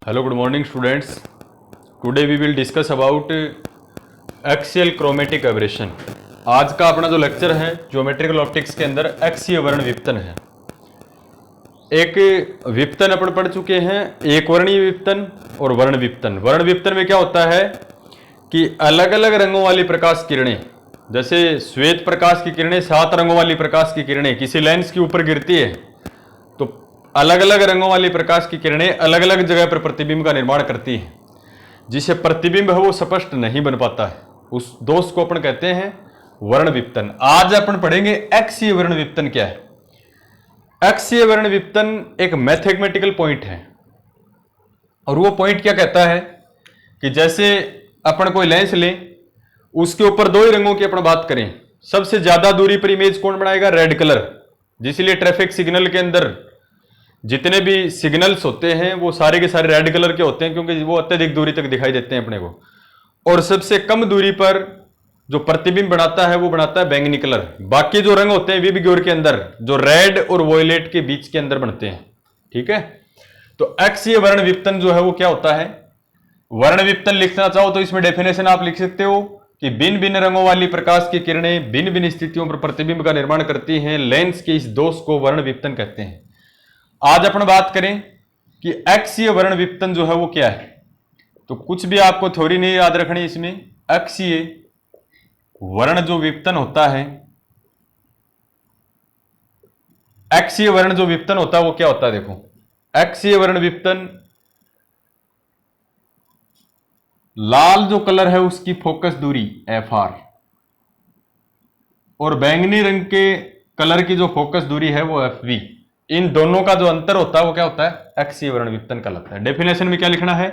Hello, good morning students. Today we will discuss about axial chromatic aberration. आज का अपना जो लेक्चर है ज्योमेट्रिकल ऑप्टिक्स के अंदर अक्षीय वर्ण विपतन है। एक विपतन अपन पढ़ चुके हैं, एक वर्णीय विपतन और वर्ण विपतन। वर्ण विपतन में क्या होता है कि अलग अलग रंगों वाली प्रकाश किरणें, जैसे श्वेत प्रकाश की किरणें 7 रंगों वाली प्रकाश की किरणें किसी लेंस के ऊपर गिरती है तो अलग अलग रंगों वाली प्रकाश की किरणें अलग अलग जगह पर प्रतिबिंब का निर्माण करती हैं। जिसे प्रतिबिंब है वो स्पष्ट नहीं बन पाता है, उस दोष को अपन कहते हैं वर्ण विपतन। आज अपन पढ़ेंगे अक्षीय वर्ण विपतन क्या है। अक्षीय वर्ण विपतन एक मैथमेटिकल पॉइंट है और वो पॉइंट क्या कहता है कि जैसे अपन कोई लेंस लें, उसके ऊपर 2 ही रंगों की अपन बात करें, सबसे ज्यादा दूरी पर इमेज कौन बनाएगा? Red colour. जिसलिए ट्रैफिक सिग्नल के अंदर जितने भी सिग्नल्स होते हैं वो सारे के सारे रेड कलर के होते हैं, क्योंकि वो अत्यधिक दूरी तक दिखाई देते हैं अपने को। और सबसे कम दूरी पर जो प्रतिबिंब बनाता है वो बनाता है बैंगनी कलर। बाकी जो रंग होते हैं विबग्योर के अंदर जो रेड और वॉयलेट के बीच के अंदर बनते हैं। ठीक है, तो अक्षीय वर्ण विपतन जो है वो क्या होता है? वर्ण विपतन लिखना चाहो तो इसमें डेफिनेशन आप लिख सकते हो कि भिन्न भिन्न रंगों वाली प्रकाश की किरणें भिन्न भिन्न स्थितियों पर प्रतिबिंब का निर्माण करती हैं। लेंस के इस दोष को वर्ण विपतन कहते हैं। आज अपन बात करें कि अक्षीय वर्ण विपतन जो है वो क्या है। तो कुछ भी आपको थ्योरी नहीं याद रखनी इसमें। अक्षीय वर्ण जो विपतन होता है, अक्षीय वर्ण जो विपतन होता है वो क्या होता है? देखो, अक्षीय वर्ण विपतन, लाल जो कलर है उसकी फोकस दूरी FR और बैंगनी रंग के कलर की जो फोकस दूरी है वो FV। इन दोनों का जो अंतर होता है वो क्या होता है? अक्षीय वर्ण विपतन कहलाता है। डेफिनेशन में क्या लिखना है?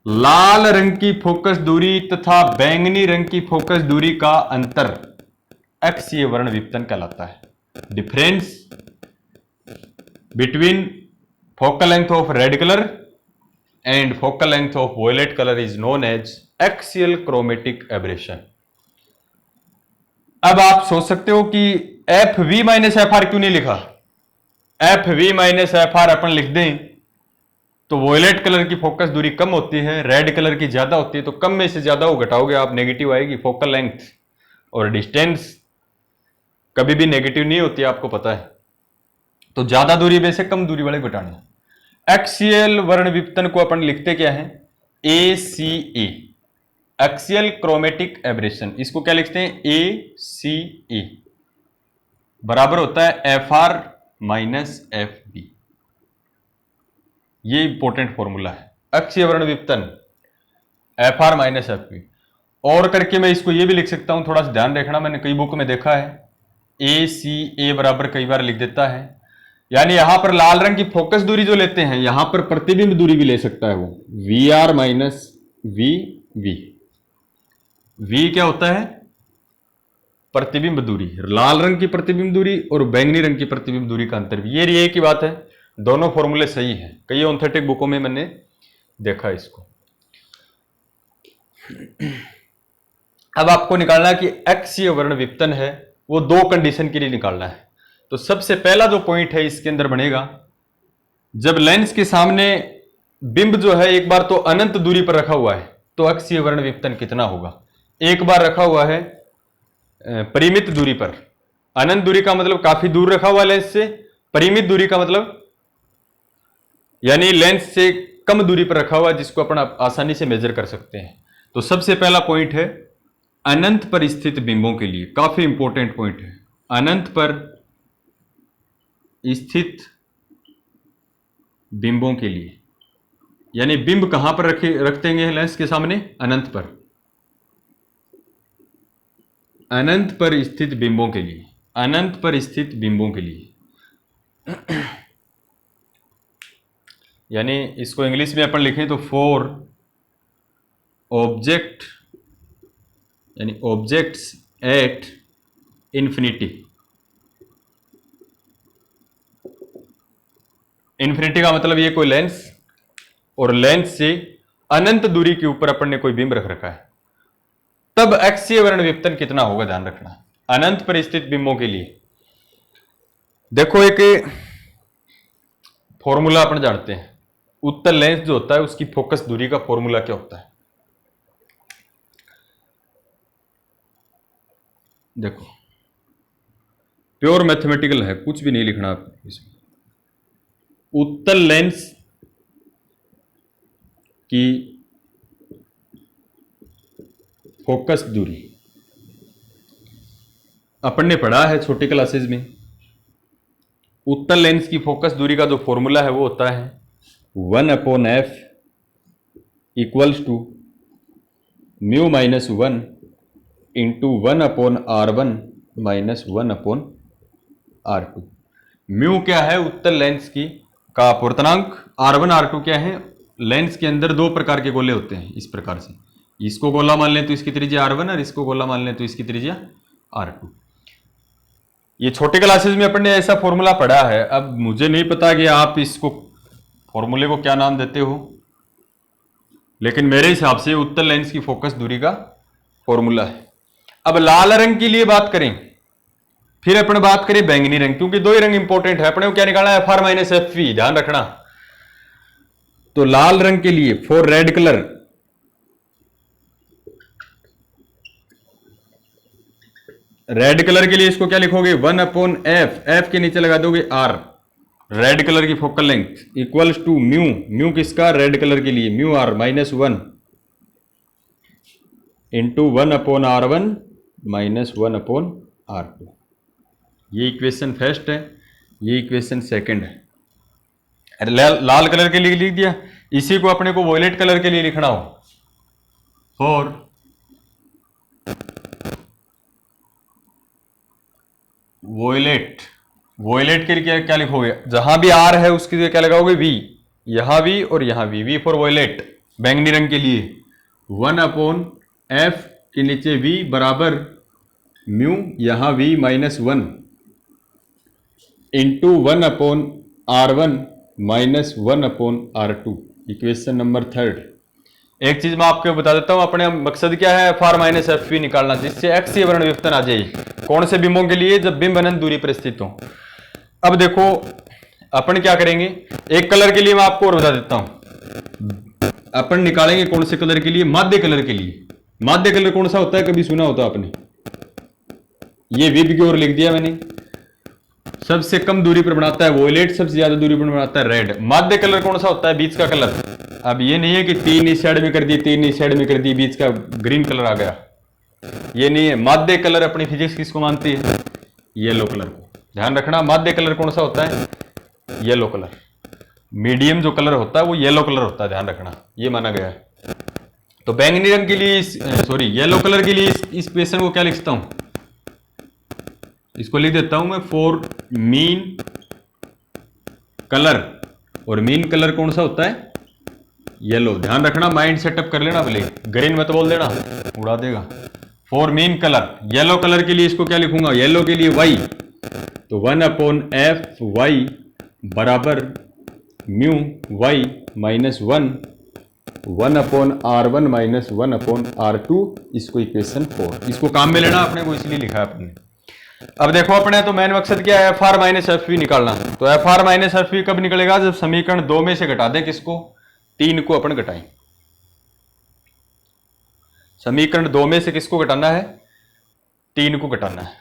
लाल रंग की फोकस दूरी तथा बैंगनी रंग की फोकस दूरी का अंतर अक्षीय वर्ण विपतन कहलाता है। Difference between focal length of red colour and focal length of violet colour is known as axial chromatic aberration. अब आप सोच सकते हो कि FV माइनस FR क्यों नहीं लिखा? FV माइनस FR अपन लिख दें तो वॉयलेट कलर की फोकस दूरी कम होती है, रेड कलर की ज्यादा होती है, तो कम में से ज्यादा वो घटाओगे आप, नेगेटिव आएगी। फोकल लेंथ और डिस्टेंस कभी भी नेगेटिव नहीं होती, आपको पता है। तो ज्यादा दूरी में से कम दूरी वाले घटाने। एक्सियल वर्ण विपतन को अपन लिखते क्या है? ACA, axial chromatic abrasion. इसको क्या लिखते हैं? ACA बराबर होता है FR माइनस FB। ये इंपॉर्टेंट फॉर्मूला है। अक्षीय वर्ण विपतन FR माइनस FB। और करके मैं इसको ये भी लिख सकता हूं, थोड़ा सा ध्यान रखना, मैंने कई बुक में देखा है ACA बराबर कई बार लिख देता है। यानी यहां पर लाल रंग की फोकस दूरी जो लेते हैं, यहां पर प्रतिबिंब दूरी भी ले सकता है वो VR माइनस VV। V क्या होता है? प्रतिबिंब दूरी, लाल रंग की प्रतिबिंब दूरी और बैंगनी रंग की प्रतिबिंब दूरी का अंतर। ये की बात है, दोनों फॉर्मूले सही हैं। कई ऑर्थोटिक बुकों में मैंने देखा इसको। अब आपको निकालना है कि अक्षीय वर्ण विपतन है वो 2 कंडीशन के लिए निकालना है। तो सबसे पहला जो पॉइंट है इसके अंदर बनेगा, जब लेंस के सामने बिंब जो है एक बार तो अनंत दूरी पर रखा हुआ है तो अक्षीय वर्ण विपतन कितना होगा? एक बार रखा हुआ है परिमित दूरी पर। अनंत दूरी का मतलब काफी दूर रखा हुआ लेंस से, परिमित दूरी का मतलब यानी लेंस से कम दूरी पर रखा हुआ, जिसको अपन आसानी से मेजर कर सकते हैं। तो सबसे पहला पॉइंट है अनंत पर स्थित बिंबों के लिए, काफी इंपॉर्टेंट पॉइंट है। अनंत पर स्थित बिंबों के लिए, यानी बिंब कहां पर रखते हैं लेंस के सामने? अनंत पर। अनंत पर स्थित बिंबों के लिए, अनंत पर स्थित बिंबों के लिए यानी इसको इंग्लिश में अपन लिखें तो फॉर ऑब्जेक्ट यानी ऑब्जेक्ट्स एट इंफिनिटी। इंफिनिटी का मतलब ये कोई लेंस, और लेंस से अनंत दूरी के ऊपर अपन ने कोई बिंब रख रखा है, तब अक्षीय वर्ण विपतन कितना होगा? ध्यान रखना। अनंत पर स्थित बिंबों के लिए देखो, एक फॉर्मूला अपन जानते हैं, उत्तल लेंस जो होता है उसकी फोकस दूरी का फॉर्मूला क्या होता है। देखो प्योर मैथमेटिकल है, कुछ भी नहीं लिखना आपको इसमें। उत्तल लेंस की फोकस दूरी अपन ने पढ़ा है छोटी क्लासेस में। उत्तल लेंस की फोकस दूरी का जो फॉर्मूला है वो होता है 1/f equals to mu minus 1 into 1/r1 minus 1/r2। Mu क्या है उत्तल लेंस की का अपूर्णांक, r1 r2 क्या है। लेंस के अंदर दो प्रकार के गोले होते हैं इस प्रकार से, इसको गोला मान लें तो इसकी त्रिज्या r1 और इसको गोला मान लें तो इसकी त्रिज्या r2। ये छोटे क्लासेस में अपन ने ऐसा फॉर्मूला पढ़ा है। अब मुझे नहीं पता कि आप इसको फॉर्मूले को क्या नाम देते हो, लेकिन मेरे हिसाब से उत्तल लेंस की फोकस दूरी का फॉर्मूला है। अब लाल रंग के लिए बात करें, फिर अपन बात करें बैंगनी रंग, क्योंकि दो ही रंग इंपॉर्टेंट है। अपने को क्या निकालना है, FR माइनस FV, ध्यान रखना। तो लाल रंग के लिए for red colour, red colour के लिए इसको क्या लिखोगे 1/f, f के नीचे लगा दोगे r, रेड कलर की focal length equals to mu, mu किसका, रेड कलर के लिए mu r minus 1 into 1/r1 minus 1/r2। ये इक्वेशन फर्स्ट है, ये इक्वेशन सेकंड है। अरे लाल कलर के लिए लिख दिया, इसी को अपने को वॉयलेट कलर के लिए लिखना हो, फॉर वॉयलेट, वॉयलेट के लिए क्या क्या लिखोगे, जहां भी आर है उसके लिए क्या लगाओगे वी, यहां वी और यहां वी, वी फॉर वॉयलेट। बैंगनी रंग के लिए 1/f के नीचे v बराबर म्यू, यहां v minus 1 into 1/r1 minus 1/r2। Equation number third. एक चीज मैं आपको बता देता हूं, अपने मकसद क्या है, FR माइनस FV निकालना, जिससे एक्सीय वर्ण विवर्तन आ जाए। कौन से बिंबों के लिए, जब बिंब अनंत दूरी पर स्थित हो। अब देखो अपन क्या करेंगे, एक कलर के लिए मैं आपको और बता देता हूं। अपन निकालेंगे कौन से कलर के लिए, माध्य कलर के लिए। माध्य कलर कौन सा होता है, कभी सुना होता आपने, ये विब की ओर लिख दिया मैंने। सबसे कम दूरी पर बनाता है वॉयलेट, सबसे ज्यादा दूरी पर बनाता है रेड। माध्य कलर कौन सा होता है, बीच का कलर। अब ये नहीं है कि 3 इस साइड में कर दी, 3 इस साइड में कर दी, बीच का ग्रीन कलर आ गया, ये नहीं है। माध्य कलर अपनी फिजिक्स किसको मानती है, येलो कलर को। ध्यान रखना, माध्य कलर कौन सा होता है, येलो कलर। मीडियम जो कलर होता है वो येलो कलर होता है, ध्यान रखना, ये माना गया है। तो बैंगनी रंग के लिए, सॉरी येलो कलर के लिए इस इक्वेशन को क्या लिखता हूं, इसको लिख देता हूं मैं फॉर मीन कलर। और मीन कलर कौन सा होता है, येलो। ध्यान रखना, माइंड सेटअप कर लेना, भले ग्रीन मत बोल देना, उड़ा देगा। For mean colour, yellow colour के लिए इसको क्या लिखूंगा, येलो के लिए y, तो 1/f y बराबर mu y minus 1/r1 minus 1/r2। इसको इक्वेशन 4, इसको काम में लेना अपने को, इसलिए लिखा है अपने। अब देखो अपने तो मेन मकसद क्या है, FR माइनस FV निकालना। तो FR माइनस FV कब निकलेगा, जब समीकरण 2 में से घटा दे किसको, 3 को अपन घटाएं। समीकरण 2 में से किसको घटाना है, 3 को घटाना है,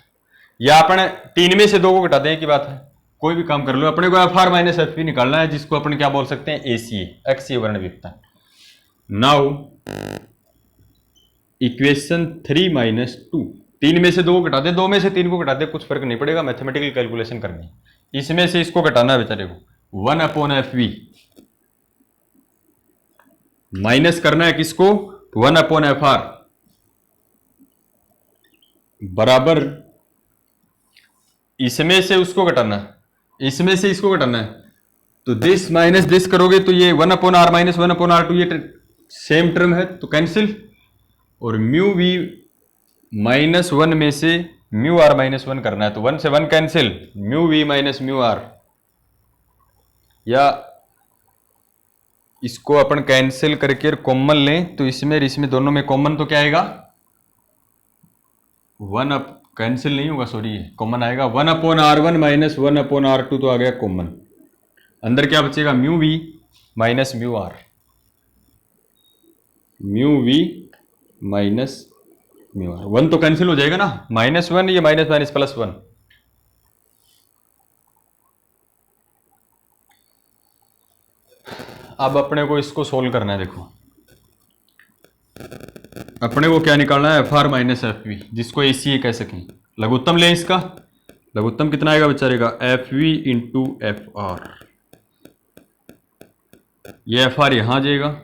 या अपन 3 में से 2 को घटा दें की बात है, कोई भी काम कर लो। अपने को FR माइनस FV निकालना है, जिसको अपन क्या बोल सकते हैं, ACA, एक्सीय वर्ण विवर्तन। नाउ इक्वेशन 3 माइनस 2, 3 में से 2 को घटा दे, 2 में से 3 को घटा दे, कुछ फर्क नहीं पड़ेगा, मैथमेटिकल कैलकुलेशन करनी। इसमें से इसको घटाना है बेचारे को, 1/FV माइनस करना है किसको, 1/FR बराबर, इसमें से उसको घटाना है, इसमें से इसको घटाना है। तो दिस माइनस दिस करोगे तो ये 1/R माइनस 1/R2, ये सेम टर्म है तो कैंसिल। और म्यू v माइनस 1 में से म्यू r माइनस 1 करना है, तो 1 से 1 cancel, mu v minus mu r, या इसको अपन कैंसिल करके कॉमन लें, तो इसमें इसमें दोनों में कॉमन तो क्या आएगा, 1 अप कैंसिल नहीं होगा, सॉरी कॉमन आएगा, 1/R1 माइनस 1/R2 तो आ गया कॉमन। अंदर क्या बचेगा, mu v minus mu R, mu V minus mu R. 1 तो कैंसिल हो जाएगा ना, -1 ये माइनस माइनस +1। अब अपने को इसको सोल्व करना है। देखो अपने को क्या निकालना है, F R minus F V, जिसको ए सी ए कह सकें। लघुत्तम लें इसका, लघुत्तम कितना आएगा बेचारे का, F V into F R. ये एफ आर यहां आ जाएगा,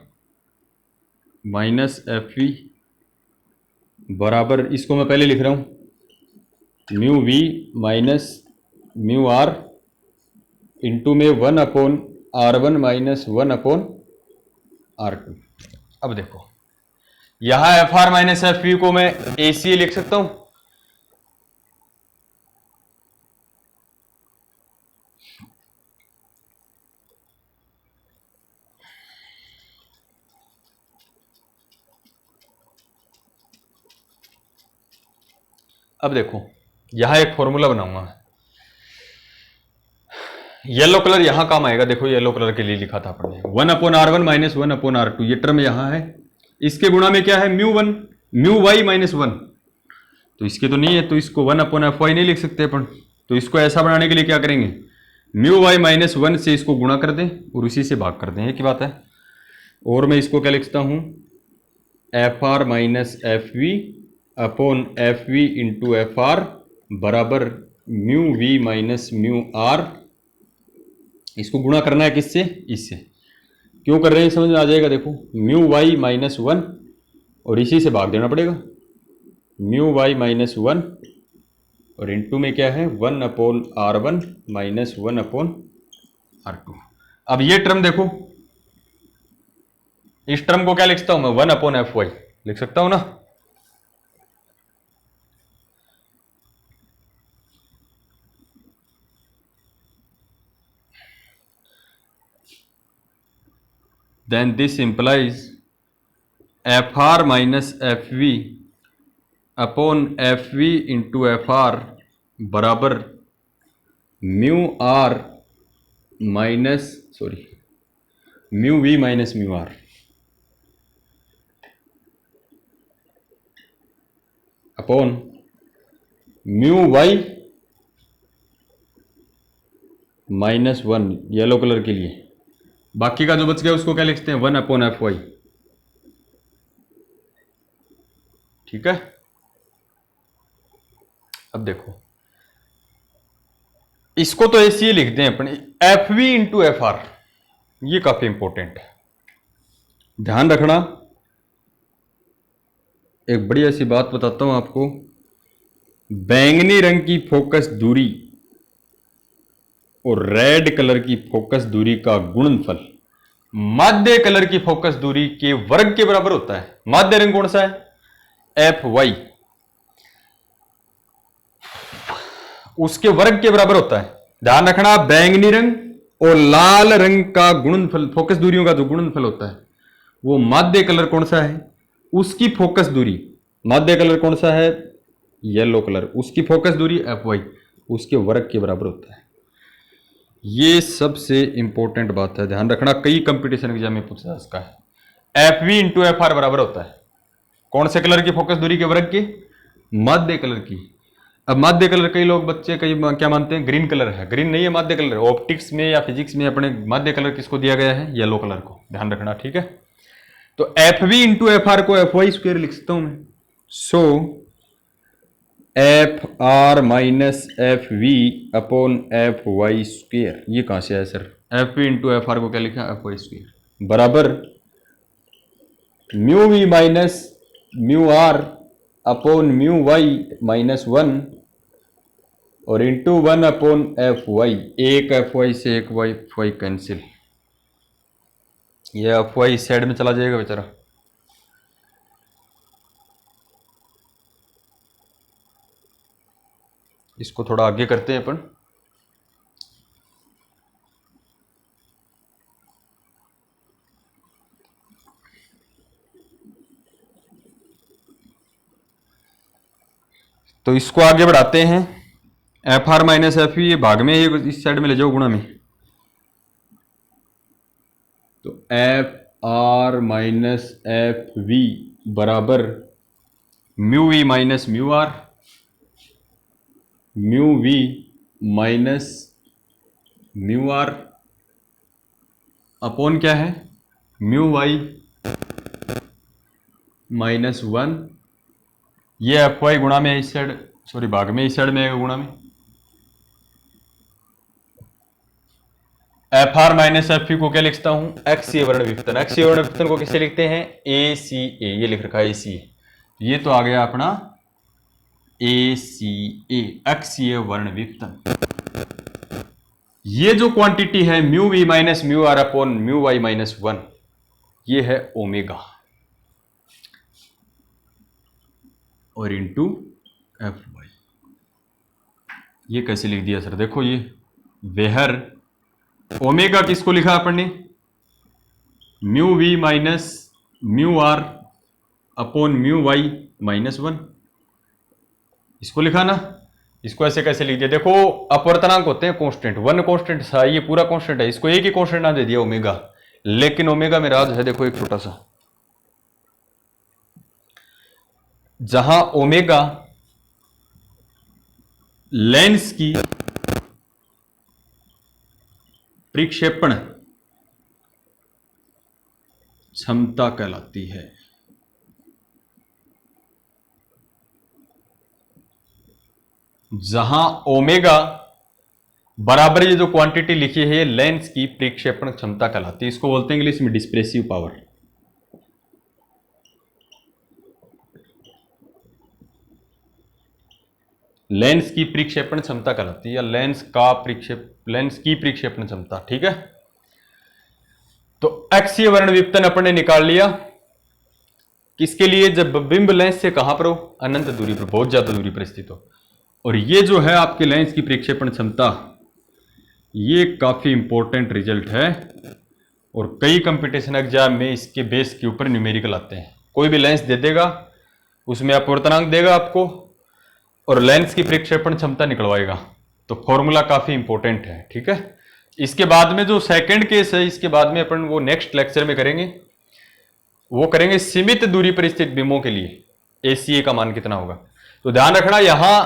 माइनस एफ वी बराबर, इसको मैं पहले लिख रहा हूं, mu V minus mu R into में 1/R1 माइनस 1/R2। अब देखो यहां F R minus F V को मैं ए सी ए लिख सकता हूं। अब देखो यहां एक फॉर्मूला बनाऊंगा, येलो कलर यहां काम आएगा। देखो येलो कलर के लिए लिखा था आपने 1/R1 माइनस 1/R2, ये टर्म यहां है। इसके गुणा में क्या है, म्यू1 म्यू वाई माइनस 1, तो इसके तो नहीं है, तो इसको 1/Fy नहीं लिख सकते अपन। तो इसको ऐसा बनाने के लिए क्या करेंगे, म्यू वाई माइनस 1 से इसको गुणा कर दें और उसी से भाग कर दें, एक ही बात है। और मैं इसको क्या लिखता हूं, F R minus F V upon F V into F R बराबर mu V minus mu R. इसको गुणा करना है किससे, इससे। क्यों कर रहे हैं समझ में आ जाएगा। देखो म्यू वाई माइनस 1 और इसी से भाग देना पड़ेगा, म्यू वाई माइनस 1 और इंटू में क्या है 1/R1 माइनस 1/R2। अब ये टर्म देखो, इस टर्म को क्या लिख सकता हूं मैं, 1/Fy लिख सकता हूं ना। Then this implies F R minus F V upon F V into F R बराबर mu R minus mu V minus mu R upon mu Y minus 1 yellow colour के लिए। बाकी का जो बच गया उसको क्या लिखते हैं, 1/Fy। ठीक है। अब देखो इसको तो ऐसे ही लिखते हैं अपने, F V into F R, ये काफी इंपॉर्टेंट है, ध्यान रखना। एक बढ़िया सी बात बताता हूं आपको, बैंगनी रंग की फोकस दूरी और रेड कलर की फोकस दूरी का गुणनफल माध्य कलर की फोकस दूरी के वर्ग के बराबर होता है। माध्य रंग कौन सा है, एफ वाई, उसके वर्ग के बराबर होता है। ध्यान रखना, बैंगनी रंग और लाल रंग का गुणनफल, फोकस दूरियों का जो गुणनफल होता है वो माध्य कलर कौन सा है, उसकी फोकस दूरी, माध्य कलर कौन सा है, येलो कलर, उसकी फोकस दूरी एफ वाई उसके वर्ग के बराबर होता है। ये सबसे इंपॉर्टेंट बात है, ध्यान रखना, कई कंपटीशन एग्जाम में पूछा इसका है। F V into F R बराबर होता है कौन से कलर की फोकस दूरी के वर्ग के, माध्य कलर की। अब माध्य कलर कई लोग बच्चे कई क्या मानते हैं, ग्रीन कलर है, ग्रीन नहीं है माध्य कलर। ऑप्टिक्स में या फिजिक्स में अपने माध्य कलर किसको दिया गया है, येलो कलर को, ध्यान रखना। ठीक है, तो F V into F R को एफ वाई स्क्वायर लिख सकता हूं मैं। So F R minus F V upon F Y square, ये कहां से आया sir, F V into F R को क्या लिखा, एफ वाई स्क्वेयर बराबर mu V minus mu R upon mu Y minus 1 और इंटू 1/Fy। एक एफ वाई से एक वाई कैंसिल, ये एफ वाई इस साइड में चला जाएगा बेचारा। इसको थोड़ा आगे करते हैं अपन, तो इसको आगे बढ़ाते हैं। एफ आर माइनस एफ ये भाग में, ये इस साइड में ले जाओ गुणा में, तो F R minus F V बराबर mu V minus mu R, mu V minus mu R upon क्या है, म्यू वाई माइनस 1, ये एफ वाई गुणा में इस साइड, सॉरी भाग में इस साइड में गुणा में, एफ आर माइनस एफ को क्या लिखता हूं, एक्सीय वर्ण विपतन। एक्सीय वर्ण विपतन को किससे लिखते हैं, ए सी ए, ये लिख रखा है ए सी ए, ये तो आ गया अपना ए सी ए, एक्सीय वर्ण विपतन। ये जो क्वांटिटी है mu V minus mu R upon mu Y minus 1, ये है ओमेगा और इंटू एफ वाई। ये कैसे लिख दिया सर, देखो ये वेहर ओमेगा किसको लिखा अपन ने, mu V minus mu R upon mu Y minus 1, इसको लिखा ना। इसको ऐसे कैसे लिख दिया, देखो अपवर्तनांक होते हैं कांस्टेंट, 1 कांस्टेंट था, ये पूरा कांस्टेंट है, इसको एक ही कांस्टेंट ना दे दिया ओमेगा, लेकिन ओमेगा में राज है, देखो एक छोटा सा, जहां ओमेगा लेंस की प्रक्षेपण क्षमता कहलाती है। जहां ओमेगा बराबर ये जो क्वांटिटी लिखी है लेंस की प्रक्षेपण क्षमता कहलाती है, इसको बोलते हैं इंग्लिश में डिस्प्रेसिव पावर। लेंस की प्रक्षेपण क्षमता कहलाती है, या लेंस की प्रक्षेपण क्षमता, ठीक है। तो एक्सीय वर्ण विपतन अपन ने निकाल लिया, किसके लिए, जब बिंब लेंस से कहां पर हो, अनंत दूरी पर, बहुत ज्यादा दूरी पर स्थित हो। और ये जो है आपके लेंस की प्रक्षेपण क्षमता, ये काफी इंपॉर्टेंट रिजल्ट है, और कई कंपटीशन एग्जाम में इसके बेस के ऊपर न्यूमेरिकल आते हैं। कोई भी लेंस दे देगा, उसमें अपवर्तनांक देगा आपको, और लेंस की प्रक्षेपण क्षमता निकलवाएगा, तो फॉर्मूला काफी इंपॉर्टेंट है, ठीक है। इसके बाद में जो सेकंड केस है, इसके बाद में अपन वो नेक्स्ट लेक्चर में करेंगे, वो करेंगे सीमित दूरी पर स्थित बिंबों के लिए एसीए का मान कितना होगा। तो ध्यान रखना, यहां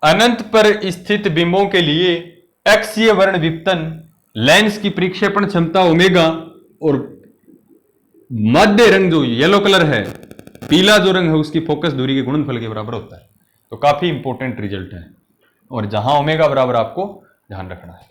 अनंत पर स्थित बिंबों के लिए एक्सीय वर्ण विपतन, लेंस की प्रक्षेपण क्षमता ओमेगा, और मध्य रंग जो येलो कलर है, पीला जो रंग है, उसकी फोकस दूरी के गुणनफल के बराबर होता है। तो काफी इंपॉर्टेंट रिजल्ट है, और जहां ओमेगा बराबर आपको ध्यान रखना है।